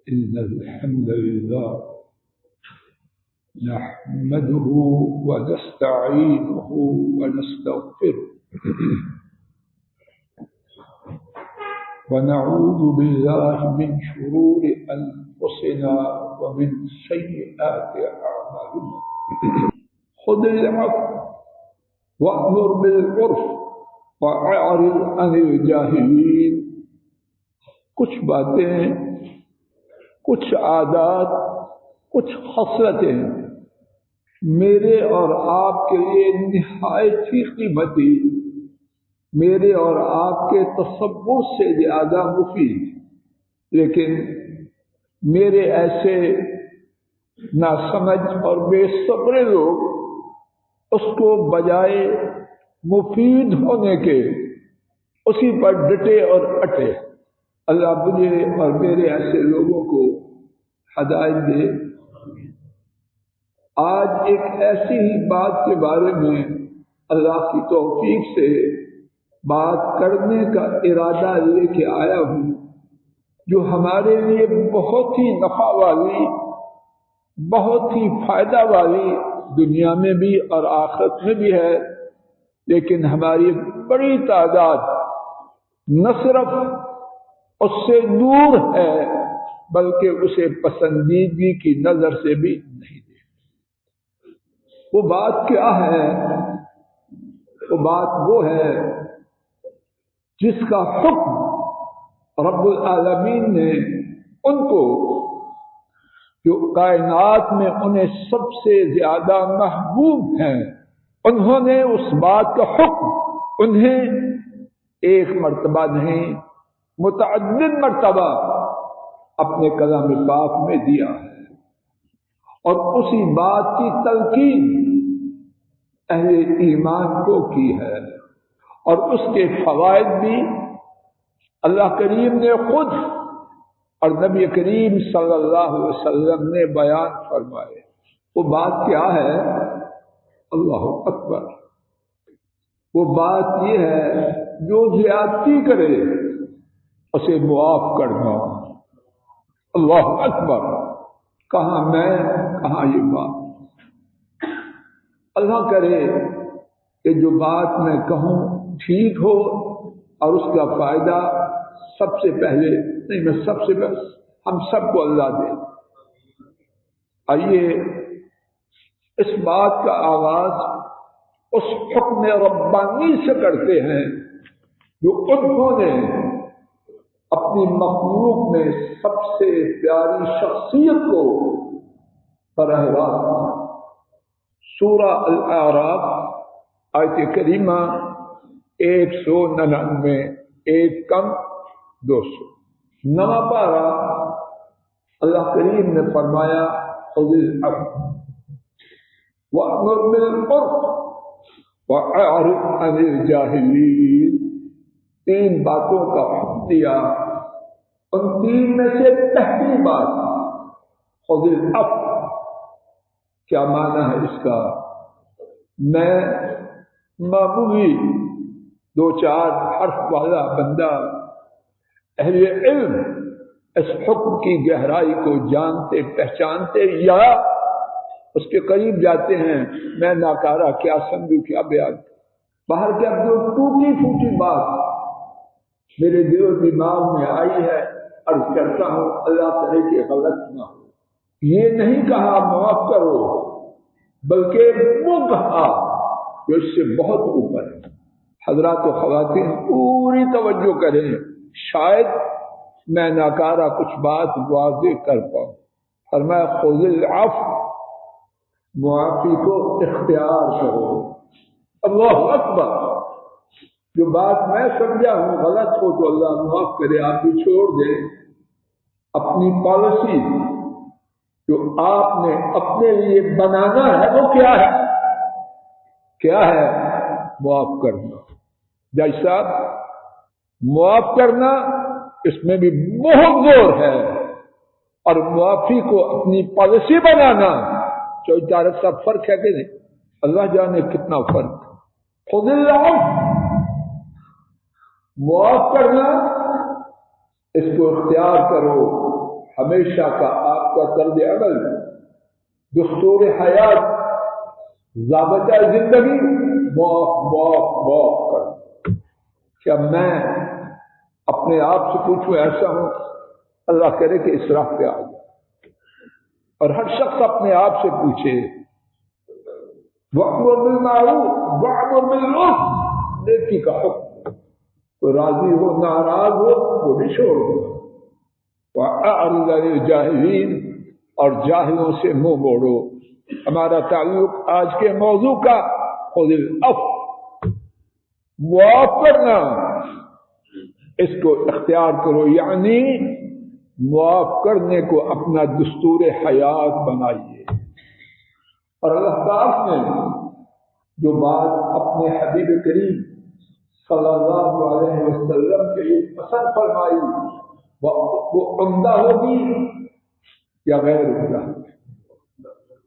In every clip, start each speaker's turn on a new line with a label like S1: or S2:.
S1: إن الحمد لله نحمده ونستعينه ونستغفره ونعوذ بالله من شرور أنفسنا ومن سيئات أعمالنا خذ العفو وأمر بالعرف وأعرض عن الجاهلين. کچھ باتیں، کچھ عادات، کچھ خصلتیں میرے اور آپ کے لیے نہایت ہی قیمتی، میرے اور آپ کے تصور سے زیادہ مفید، لیکن میرے ایسے ناسمجھ اور بے صبر لوگ اس کو بجائے مفید ہونے کے اسی پر ڈٹے اور اٹے. اللہ مجھے اور میرے ایسے لوگوں کو ہدایت دے. آج ایک ایسی ہی بات کے بارے میں اللہ کی توفیق سے بات کرنے کا ارادہ لے کے آیا ہوں، جو ہمارے لیے بہت ہی نفع والی، بہت ہی فائدہ والی دنیا میں بھی اور آخرت میں بھی ہے. لیکن ہماری بڑی تعداد نہ صرف اس سے دور ہے بلکہ اسے پسندیدگی کی نظر سے بھی نہیں دیکھتے. وہ بات کیا ہے؟ وہ بات وہ ہے جس کا حکم رب العالمین نے ان کو، جو کائنات میں انہیں سب سے زیادہ محبوب ہیں، انہوں نے اس بات کا حکم انہیں ایک مرتبہ نہیں متعدد مرتبہ اپنے کلام پاک میں دیا ہے، اور اسی بات کی تلقین اہل ایمان کو کی ہے، اور اس کے فوائد بھی اللہ کریم نے خود اور نبی کریم صلی اللہ علیہ وسلم نے بیان فرمائے. وہ بات کیا ہے؟ اللہ اکبر. وہ بات یہ ہے جو زیادتی کرے اسے معاف کرنا. اللہ اکبر. کہاں میں، کہاں یہ بات. اللہ کرے کہ جو بات میں کہوں ٹھیک ہو اور اس کا فائدہ سب سے پہلے نہیں، میں سب سے پہلے ہم سب کو اللہ دے. آئیے اس بات کا آغاز اس حکم ربانی سے کرتے ہیں جو انہوں نے اپنی مخلوق میں سب سے پیاری شخصیت کو براہ راست سورہ الاعراف آیت کریمہ 199 ایک کم 200 نواں پارہ اللہ کریم نے فرمایا خذ العفو وأمر بالعرف وأعرض عن الجاهلين. 3 باتوں کا حکم دیا. ان 3 میں سے پہلی بات خذ العفو. کیا معنی ہے اس کا؟ میں معمولی 2-4 حرف والا بندہ، اہل علم اس حکم کی گہرائی کو جانتے پہچانتے یا اس کے قریب جاتے ہیں، میں ناکارہ کیا سمجھوں، کیا بیان باہر کے اب جو ٹوٹی پھوٹی بات میرے دل و دماغ میں آئی ہے عرض کرتا ہوں، اللہ کرے کہ غلط نہ ہو. یہ نہیں کہا معاف کرو، بلکہ وہ کہا جو اس سے بہت اوپر ہے. حضرات و خواتین پوری توجہ کریں، شاید میں ناکارہ کچھ بات واضح کر پاؤں. فرمایا خذ العفو، معافی کو اختیار کرو. اللہ اکبر. جو بات میں سمجھا ہوں غلط ہو تو اللہ معاف کرے، آپ بھی چھوڑ دیں. اپنی پالیسی جو آپ نے اپنے لیے بنانا ہے وہ کیا ہے؟ کیا ہے؟ معاف کرنا. جج صاحب، معاف کرنا اس میں بھی بہت زور ہے، اور معافی کو اپنی پالیسی بنانا چوئی تارک صاحب فرق ہے کہ نہیں؟ اللہ جانے کتنا فرق. خذ العفو، معاف کرنا اس کو اختیار کرو. ہمیشہ کا آپ کا طرز عمل، دستور حیات، ضابطہ زندگی معاف معاف معاف کر. کیا میں اپنے آپ سے پوچھوں ایسا ہوں؟ اللہ کرے کہ اسراف پہ آ جائے. اور ہر شخص اپنے آپ سے پوچھے وَأْمُرْ بِالْمَعْرُوفِ وَأْمُرْ بِالْعُرْفِ، نیکی کا حکم. کوئی راضی ہو ناراض ہو وہ بھی چھوڑ دو. وَأَعْرِضْ عَنِ الْجَاهِلِينَ، اور جاہلوں سے منہ موڑو. ہمارا تعلق آج کے موضوع کا خُذِ الْعَفْوَ، معاف کرنا، اس کو اختیار کرو، یعنی معاف کرنے کو اپنا دستور حیات بنائیے. اور اللہ پاک نے جو بات اپنے حبیب کریم صلی اللہ علیہ وسلم کے لیے پسند فرمائی وہ عمدہ ہوگی یا غیر عمدہ،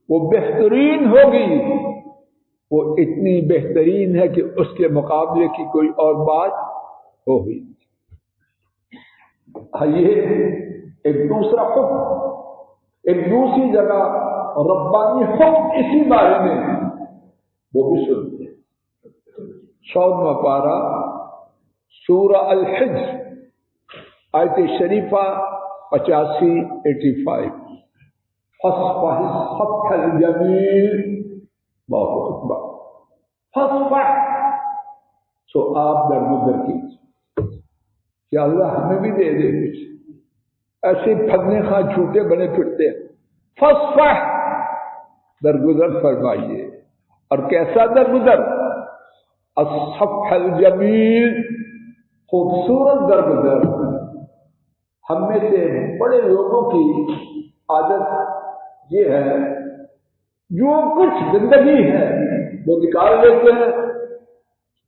S1: وہ بہترین ہوگی، وہ اتنی بہترین ہے کہ اس کے مقابلے کی کوئی اور بات ہوگی. یہ ایک دوسرا حکم، ایک دوسری جگہ ربانی حکم اسی بارے میں وہ بھی سنتے ہیں. 14واں پارہ سورہ الحج آیت شریفہ 85-85. فاصفح الصفح الجمیل، اللہ اکبر. فاصفح، سو آپ درگزر کیجیے. کیا اللہ ہمیں بھی دے دے کچھ؟ ایسے پھگنے خواہ جھوٹے بنے پھرتے ہیں. فاصفح، درگزر فرمائیے. اور کیسا درگزر؟ الصفح الجمیل، خوبصورت درگزر. ہم میں سے بڑے لوگوں کی عادت یہ ہے جو کچھ زندگی ہے وہ نکال لیتے ہیں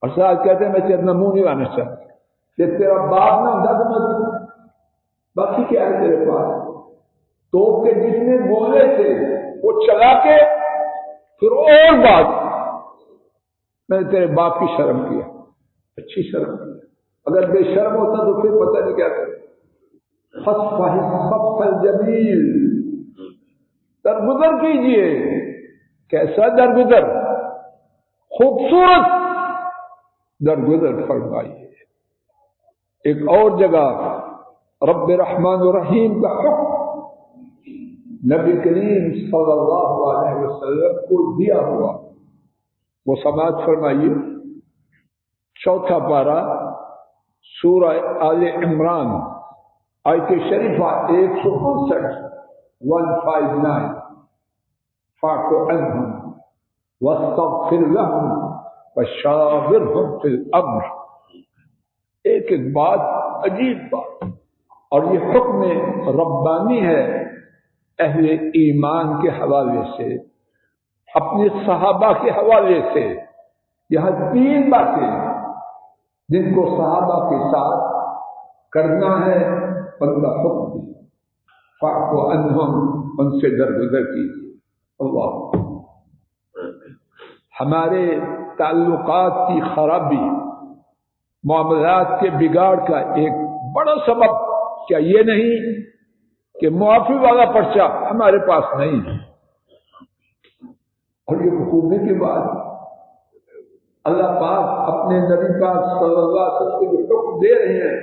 S1: اور ساتھ کہتے ہیں میں تیرا منہ نہیں آنا چاہتا، کہ تیرا باپ نہ ہوتا تو میں باقی کیا ہے تیرے پاس؟ تو کہ جتنے بولے تھے وہ چلا کے پھر اور بات، میں نے تیرے باپ کی شرم کیا، اچھی شرم کیا. اگر بے شرم ہوتا تو پھر پتہ نہیں کیا کرے. فاصفح الصفح الجمیل، درگزر کیجیے. کیسا درگزر؟ خوبصورت درگزر فرمائیے. ایک اور جگہ رب رحمان الرحیم کا حکم نبی کریم صلی اللہ علیہ وسلم کو دیا ہوا، وہ سماعت فرمائیے. 4واں پارہ سورہ آل عمران آیت شریفہ 159 159. فاعف عنہم واستغفر لہم وشاورہم فی الامر. ایک ایک بات عجیب بات، اور یہ حکم ربانی ہے اہل ایمان کے حوالے سے، اپنے صحابہ کے حوالے سے. یہاں 3 باتیں جن کو صحابہ کے ساتھ کرنا ہے، ان کا حکم دی. فاعف عنہم، ان سے درگزر کیجیے. اللہ، ہمارے تعلقات کی خرابی، معاملات کے بگاڑ کا ایک بڑا سبب کیا یہ نہیں کہ معافی والا پرچہ ہمارے پاس نہیں ہے؟ اور یہ حکومت کی بات اللہ پاک اپنے نبی پاک صلی اللہ علیہ وسلم کو جو حکم دے رہے ہیں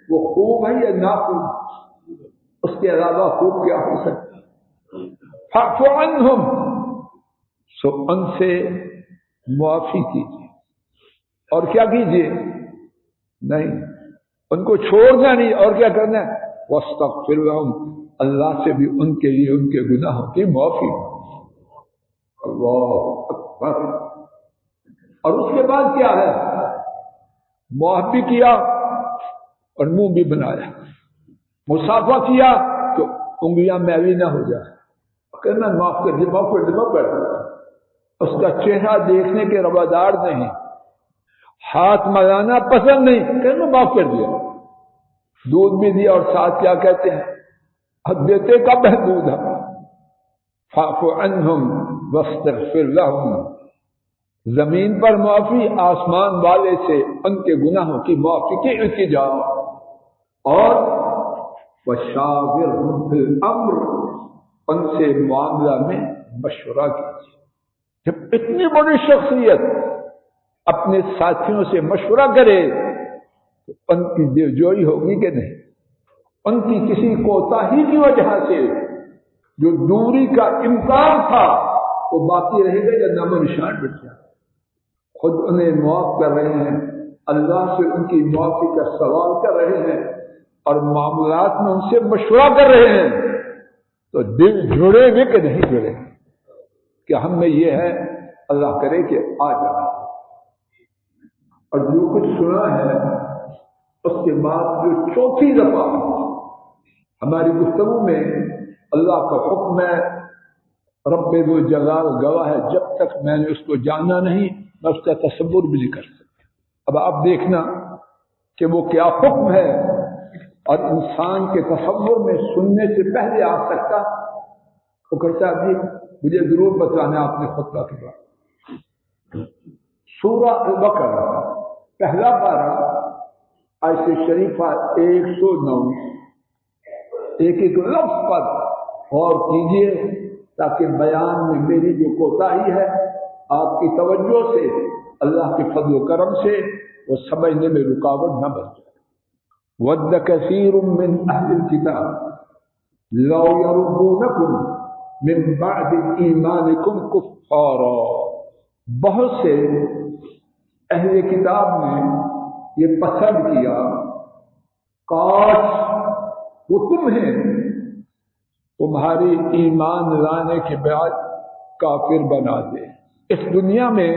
S1: وہ خوب ہے یا ناخوب؟ اس کے علاوہ خوب کیا ہو سکتا ہے؟ فاعف عنہم، سو ان سے معافی کیجیے. اور کیا کیجیے؟ نہیں، ان کو چھوڑنا نہیں. اور کیا کرنا ہے؟ واستغفر لہم، اللہ سے بھی ان کے لیے ان کے گناہوں کی معافی. اللہ اکبر. اور اس کے بعد کیا ہے؟ معاف بھی کیا اور منہ بھی بنایا. مصافحہ کیا تو انگلیاں میلی نہ ہو جائے. کہنا معاف کر دے، معاف کر دے، معاف کر دے. اس کا چہرہ دیکھنے کے روادار نہیں، ہاتھ ملانا پسند نہیں، کہنا معاف کر دیا. دودھ بھی دیا اور ساتھ کیا کہتے ہیں؟ اب دیتے کب ہے دودھ؟ فاعف عنہم واستغفر لہم. زمین پر معافی، آسمان والے سے ان کے گناہوں کی معافی کی التجا. اور وشاورهم فی الامر، ان سے معاملہ میں مشورہ کیجیے۔ جب اتنی بڑی شخصیت اپنے ساتھیوں سے مشورہ کرے تو ان کی دلجوئی ہوگی کہ نہیں؟ ان کی کسی کوتاہی کی وجہ سے جو دوری کا امکان تھا وہ باقی رہے گا یا نام و نشان مٹ جائے۔ خود انہیں معاف کر رہے ہیں، اللہ سے ان کی معافی کا سوال کر رہے ہیں اور معاملات میں ان سے مشورہ کر رہے ہیں، تو دل جڑے ہوئے کہ نہیں جڑے؟ کہ ہم میں یہ ہے، اللہ کرے کہ آ جائے۔ اور جو کچھ سنا ہے اس کے بعد جو چوتھی دفعہ ہماری گفتگو میں اللہ کا حکم ہے، رب ذو جلال گواہ ہے، جب تک میں نے اس کو جانا نہیں میں اس کا تصور بھی نہیں کر سکتا۔ اب آپ دیکھنا کہ وہ کیا حکم ہے، اور انسان کے تصور میں سننے سے پہلے آ سکتا وہ کہتا جی مجھے ضرور بتانا آپ نے خطبہ کے بعد۔ سورہ البقرہ پہلا پارہ آیت شریفہ 109، ایک ایک لفظ پر غور کیجیے تاکہ بیان میں میری جو کوتاہی ہے آپ کی توجہ سے اللہ کے فضل و کرم سے وہ سمجھنے میں رکاوٹ نہ بن جائے۔ وَدَّ كَثِيرٌ مِّنْ أَهْلِ الْكِتَابِ لَوْ يَرُدُّونَكُمْ مِنْ بَعْدِ إِيمَانِكُمْ كُفَّارًا، بہت سے اہل کتاب نے یہ پسند کیا کاش وہ تمہیں تمہاری ایمان لانے کے بعد کافر بنا دے۔ اس دنیا میں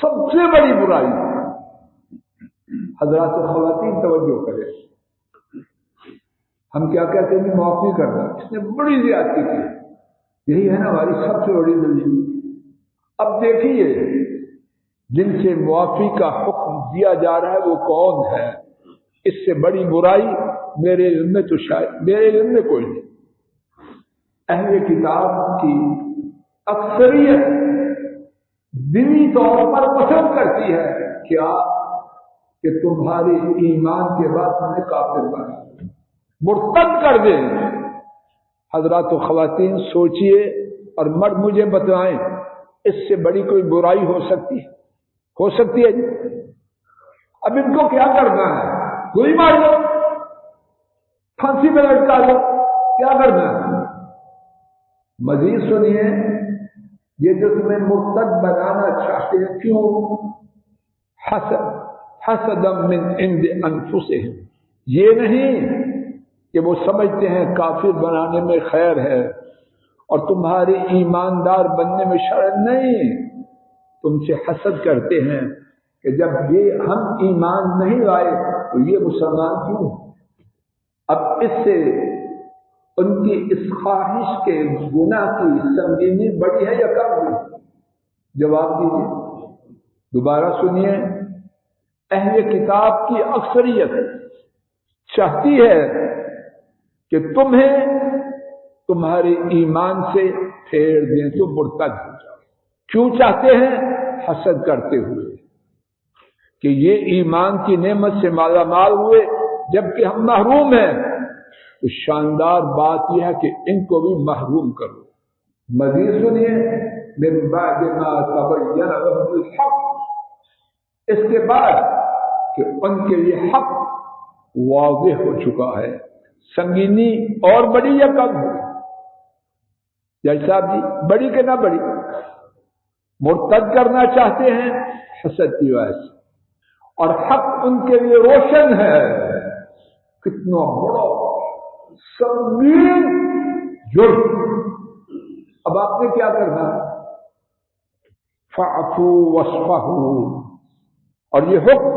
S1: سب سے بڑی برائی، حضرات خواتین توجہ کریں، ہم کیا کہتے ہیں معافی کرنا، اس نے بڑی زیادتی کی، یہی ہے نا ہماری سب سے بڑی دلیل۔ اب دیکھیے جن سے معافی کا حکم دیا جا رہا ہے وہ کون ہے؟ اس سے بڑی برائی میرے علم میں تو شاید میرے علم میں کوئی نہیں۔ اہل کتاب کی اکثریت دینی طور پر پسند کرتی ہے کیا کہ تمہاری ایمان کے بعد تمہیں کافر بنا دیں، مرتد کر دیں۔ حضرات و خواتین سوچئے اور مرد مجھے بتلائیں اس سے بڑی کوئی برائی ہو سکتی ہے؟ ہو سکتی ہے جی؟ اب ان کو کیا کرنا ہے؟ گولی مار دو، پھانسی میں لٹکا دو، کیا کرنا ہے؟ مزید سنیے، یہ جو تمہیں مرتد بنانا چاہتے ہیں کیوں؟ حسدا من عند انفسہم، یہ نہیں کہ وہ سمجھتے ہیں کافر بنانے میں خیر ہے اور تمہارے ایماندار بننے میں شر نہیں، تم سے حسد کرتے ہیں کہ جب یہ ہم ایمان نہیں لائے تو یہ مسلمان کیوں؟ اب اس سے ان کی اس خواہش کے گناہ کی سنگینی بڑی ہے یا کم ہوئی؟ جواب دیجیے، دوبارہ سنیے۔ اہل کتاب کی اکثریت چاہتی ہے کہ تمہیں تمہارے ایمان سے پھیر دیں، تو مرتد ہو جاؤ۔ کیوں چاہتے ہیں؟ حسد کرتے ہوئے کہ یہ ایمان کی نعمت سے مالا مال ہوئے جبکہ ہم محروم ہیں، تو شاندار بات یہ ہے کہ ان کو بھی محروم کرو۔ مزید سنیے، من بعد ما تبین لهم الحق، اس کے بعد کہ ان کے لیے حق واضح ہو چکا ہے، سنگینی اور بڑی یا کم ہوئی؟ جج صاحب جی بڑی کہ نہ بڑی؟ مرتد کرنا چاہتے ہیں حسد کی وجہ سے، اور حق ان کے لیے روشن ہے۔ کتنا بڑا سنگین جرم! اب آپ نے کیا کرنا؟ فاعفوا واصفحوا، اور یہ حکم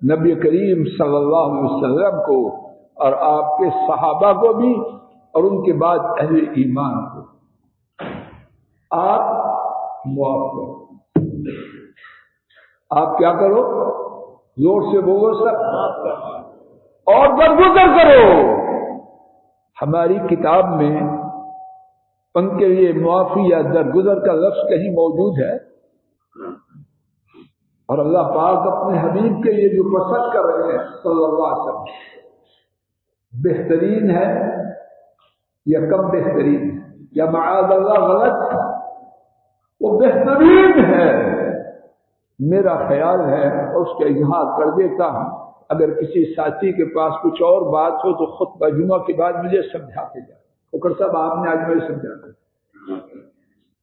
S1: نبی کریم صلی اللہ علیہ وسلم کو اور آپ کے صحابہ کو بھی اور ان کے بعد اہل ایمان کو، آپ معاف کرو۔ آپ کیا کرو؟ زور سے بولو سب، اور درگزر کرو۔ ہماری کتاب میں ان کے لیے معافی یا درگزر کا لفظ کہیں موجود ہے؟ اور اللہ پاک اپنے حبیب کے لیے جو پسند کر رہے ہیں صلی اللہ علیہ وسلم، بہترین ہے یا کم بہترین ہے یا معاذ اللہ غلط؟ وہ بہترین ہے. میرا خیال ہے اس کا اظہار کر دیتا ہوں. اگر کسی ساتھی کے پاس کچھ اور بات ہو تو خطبہ جمعہ کے بعد مجھے سمجھا کے جائے. فکر صاحب آپ نے آج مجھے سمجھا دیا.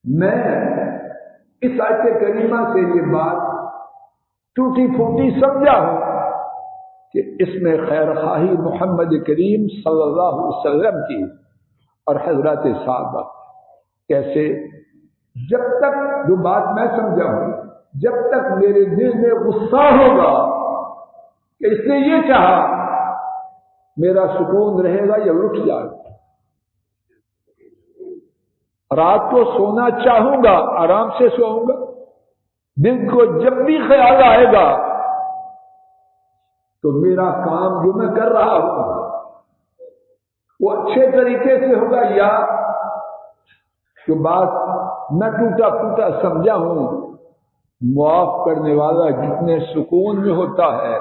S1: میں اس آیت کریمہ سے یہ بات ٹوٹی پھوٹی سمجھا ہوں کہ اس میں خیر خواہی محمد کریم صلی اللہ علیہ وسلم کی اور حضرات صحابہ. کیسے؟ جب تک جو بات میں سمجھا ہوں، جب تک میرے دل میں غصہ ہوگا کہ اس نے یہ کہا، میرا سکون رہے گا یا رک جائے گا. رات کو سونا چاہوں گا، آرام سے سوؤں گا. دل کو جب بھی خیال آئے گا تو میرا کام جو میں کر رہا ہوں وہ اچھے طریقے سے ہوگا یا جو بات میں ٹوٹا پھوٹا سمجھا ہوں. معاف کرنے والا جتنے سکون میں ہوتا ہے،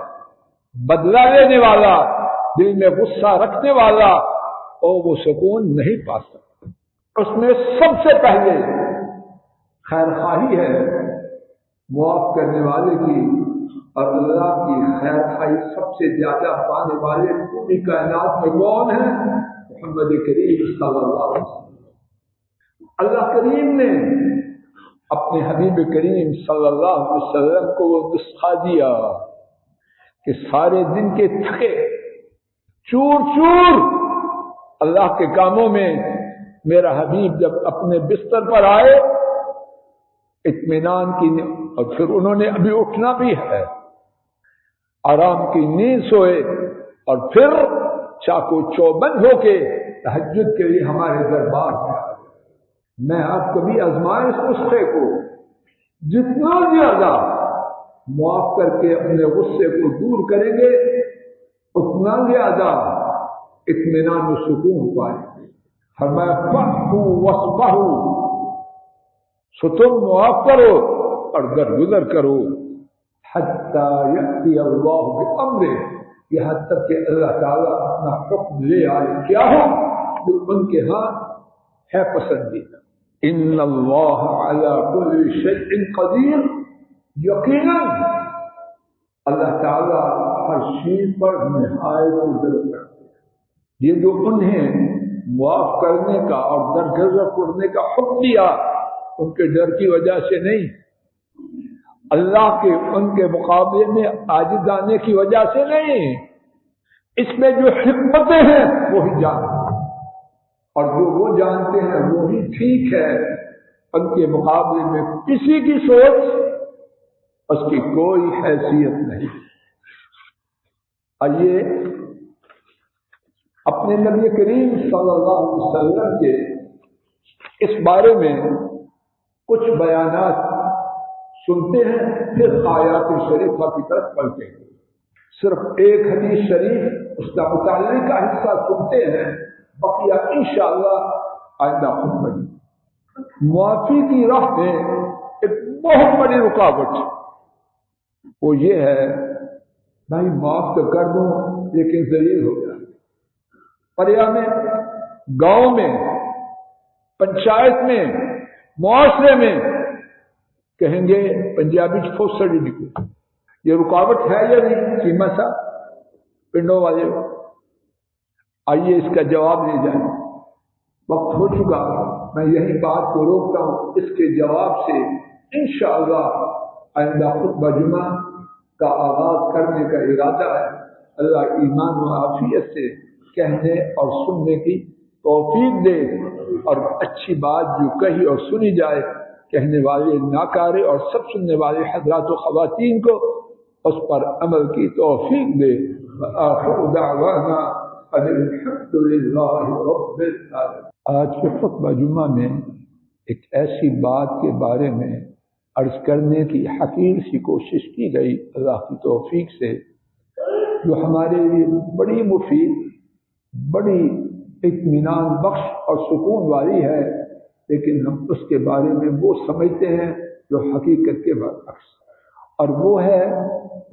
S1: بدلہ لینے والا، دل میں غصہ رکھنے والا، اور وہ سکون نہیں پا سکتا. اس میں سب سے پہلے خیر خواہی ہے معاف کرنے والے کی، اور اللہ کی خیر خواہی سب سے زیادہ پانے والے پوری کائنات میں کون ہیں؟ محمد کریم صلی اللہ علیہ وسلم. اللہ کریم نے اپنے حبیب کریم صلی اللہ علیہ وسلم کو وہ نسخہ دیا کہ سارے دن کے تھکے چور چور اللہ کے کاموں میں میرا حبیب جب اپنے بستر پر آئے اطمینان کی، اور پھر انہوں نے ابھی اٹھنا بھی ہے، آرام کی نیند سوئے، اور پھر چاقو چوبند ہو کے تہجد کے لیے ہمارے دربار میں آئے. میں آپ کبھی آزمائیں اس نسخے کو، جتنا زیادہ معاف کر کے اپنے غصے کو دور کریں گے اتنا زیادہ اطمینان و سکون پائیں گے. فرمایا فَاعْفُوا وَاصْفَحُوا، سو تم معاف کرو اور درگزر کرو. حَتَّى يَأْتِيَ اللَّهُ بِأَمْرِهِ، یہاں تک کہ اللہ تعالیٰ اپنا حکم لے آئے. کیا ہو؟ جو ان کے ہاں ہے پسندیدہ. ان اللہ علی کل شیء قدیر، یقیناً اللہ تعالیٰ ہر چیز پر نہایت قدرت رکھتے ہیں. یہ جو انہیں معاف کرنے کا اور درگزر کرنے کا حکم دیا ان کے ڈر کی وجہ سے نہیں، اللہ کے ان کے مقابلے میں عاجز آنے کی وجہ سے نہیں. اس میں جو حکمتیں ہیں وہی جانتے ہیں، اور جو وہ جانتے ہیں وہی ٹھیک ہے. ان کے مقابلے میں کسی کی سوچ اس کی کوئی حیثیت نہیں. آئیے اپنے نبی کریم صلی اللہ علیہ وسلم کے اس بارے میں کچھ بیانات سنتے ہیں، پھر آیات شریفہ کی طرف بڑھتے ہیں. صرف ایک حدیث شریف اس کا متعلق کا حصہ سنتے ہیں، بقیہ انشاءاللہ آئندہ خطبہ میں. معافی کی راہ میں ایک بہت بڑی رکاوٹ وہ یہ ہے، بھائی معاف تو کر دوں لیکن ذلیل ہو گیا. پریا میں، گاؤں میں، پنچایت میں، معاشرے میں کہیں گے پنجابی فوسڑی نکلے. یہ رکاوٹ ہے یا نہیں سیما صاحب پنڈوں والے؟ آئیے اس کا جواب لے جائیں. وقت ہو چکا، میں یہی بات کو روکتا ہوں. اس کے جواب سے انشاءاللہ آئندہ خطبہ جمعہ کا آغاز کرنے کا ارادہ ہے. اللہ ایمان و عافیت سے کہنے اور سننے کی توفیق دے، اور اچھی بات جو کہی اور سنی جائے کہنے والے ناکارے اور سب سننے والے حضرات و خواتین کو اس پر عمل کی توفیق دے. وآخر دعوانا الحمد للہ رب العالمین. آج کے خطبہ جمعہ میں ایک ایسی بات کے بارے میں عرض کرنے کی حقیر سی کوشش کی گئی اللہ کی توفیق سے، جو ہمارے لیے بڑی مفید، بڑی اطمینان بخش اور سکون والی ہے، لیکن ہم اس کے بارے میں وہ سمجھتے ہیں جو حقیقت کے برعکس، اور وہ ہے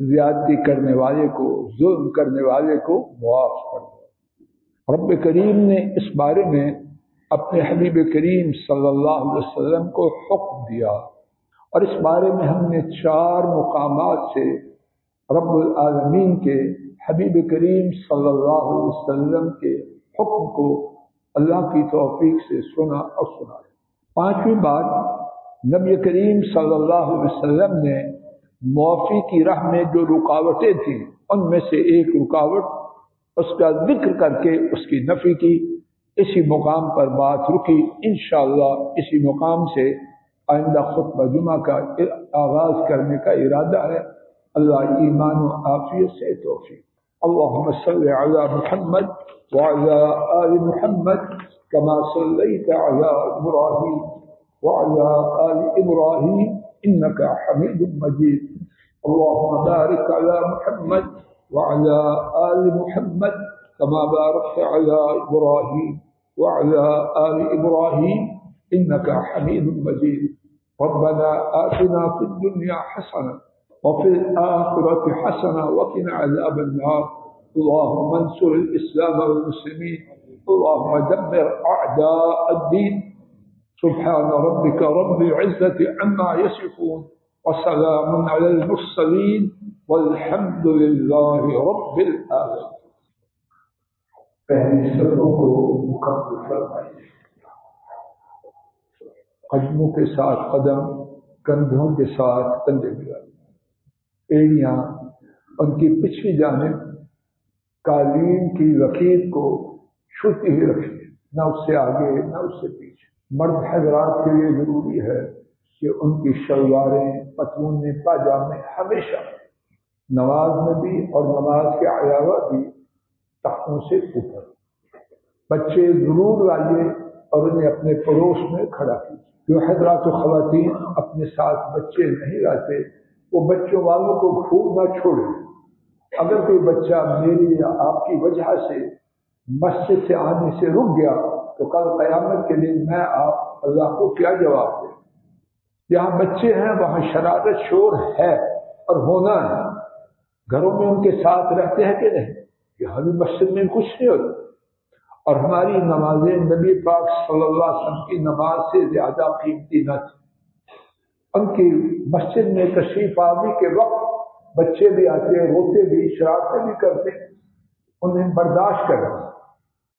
S1: زیادتی کرنے والے کو، ظلم کرنے والے کو معاف کرنا. رب کریم نے اس بارے میں اپنے حبیب کریم صلی اللہ علیہ وسلم کو حکم دیا، اور اس بارے میں ہم نے 4 مقامات سے رب العالمین کے حبیب کریم صلی اللہ علیہ وسلم کے حکم کو اللہ کی توفیق سے سنا اور سنا ہے۔ 5ویں بات، نبی کریم صلی اللہ علیہ وسلم نے معافی کی راہ میں جو رکاوٹیں تھیں ان میں سے ایک رکاوٹ اس کا ذکر کر کے اس کی نفی کی۔ اسی مقام پر بات رکی، انشاءاللہ اسی مقام سے آئندہ خطبہ جمعہ کا آغاز کرنے کا ارادہ ہے۔ اللہ ایمان و عافیت سے توفیق۔ اللہم صل علی محمد وعلی آل محمد کما صلیت علی ابراہیم وعلی آل ابراہیم انک حمید مجید۔ اللہم بارک علی محمد وعلی آل محمد كما باركت على إبراهيم وعلى آل إبراهيم إنك حميد مجيد۔ ربنا آتنا في الدنيا حسنة وفي الآخرة حسنة وقنا عذاب النار۔ اللهم انصر الإسلام والمسلمين، اللهم دمر أعداء الدين۔ سبحان ربك رب العزة عما يصفون وسلام على المرسلين والحمد لله رب العالمين۔ پہلی صفوں کو مکمل فرمائیے، قدموں کے ساتھ قدم، کندھوں کے ساتھ کندھے ملائیے، ایڑیاں ان کی پچھلی جانب قالین کی لکیر کو چھوتی ہی رکھیے، نہ اس سے آگے نہ اس سے پیچھے۔ مرد حضرات کے لیے ضروری ہے کہ ان کی شلواریں، پتلونیں، پاجامے ہمیشہ نماز میں بھی اور نماز کے علاوہ بھی تختوں سے اوپر۔ بچے ضرور لائیے اور انہیں اپنے پڑوس میں کھڑا کیجیے۔ جو حضرات و خواتین اپنے ساتھ بچے نہیں لاتے وہ بچوں والوں کو خوب نہ چھوڑیں۔ اگر کوئی بچہ میری یا آپ کی وجہ سے مسجد سے آنے سے رک گیا تو کل قیامت کے دن میں آپ اللہ کو کیا جواب دیں؟ جہاں بچے ہیں وہاں شرارت شور ہے اور ہونا ہے۔ گھروں میں ان کے ساتھ رہتے ہیں کہ نہیں؟ یہاں بھی مسجد میں کچھ نہیں ہوتا، اور ہماری نمازیں نبی پاک صلی اللہ علیہ وسلم کی نماز سے زیادہ قیمتی نہ تھی۔ ان کی مسجد میں تشریف آوری کے وقت بچے بھی آتے، روتے بھی، شرارتیں بھی کرتے، انہیں برداشت کرنا۔